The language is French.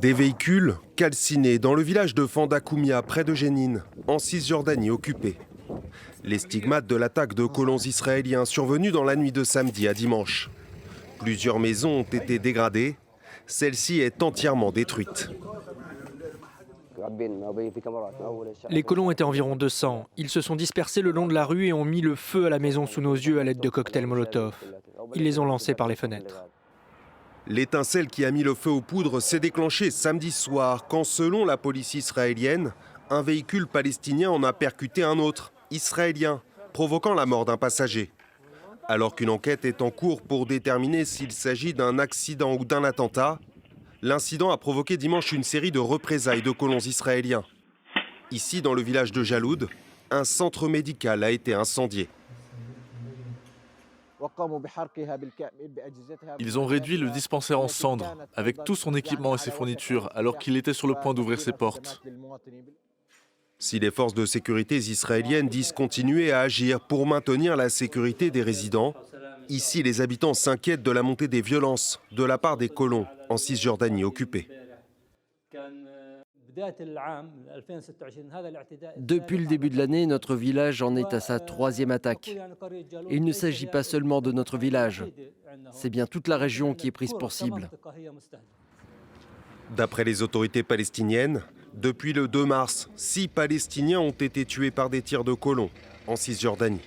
Des véhicules calcinés dans le village de Fandakoumia, près de Jénine, en Cisjordanie occupée. Les stigmates de l'attaque de colons israéliens survenue dans la nuit de samedi à dimanche. Plusieurs maisons ont été dégradées, celle-ci est entièrement détruite. Les colons étaient environ 200. Ils se sont dispersés le long de la rue et ont mis le feu à la maison sous nos yeux à l'aide de cocktails Molotov. Ils les ont lancés par les fenêtres. L'étincelle qui a mis le feu aux poudres s'est déclenchée samedi soir quand, selon la police israélienne, un véhicule palestinien en a percuté un autre, israélien, provoquant la mort d'un passager. Alors qu'une enquête est en cours pour déterminer s'il s'agit d'un accident ou d'un attentat, l'incident a provoqué dimanche une série de représailles de colons israéliens. Ici, dans le village de Jaloud, un centre médical a été incendié. Ils ont réduit le dispensaire en cendres, avec tout son équipement et ses fournitures, alors qu'il était sur le point d'ouvrir ses portes. Si les forces de sécurité israéliennes disent continuer à agir pour maintenir la sécurité des résidents, ici les habitants s'inquiètent de la montée des violences de la part des colons en Cisjordanie occupée. Depuis le début de l'année, notre village en est à sa 3e attaque. Et il ne s'agit pas seulement de notre village, c'est bien toute la région qui est prise pour cible. D'après les autorités palestiniennes, depuis le 2 mars, 6 Palestiniens ont été tués par des tirs de colons en Cisjordanie.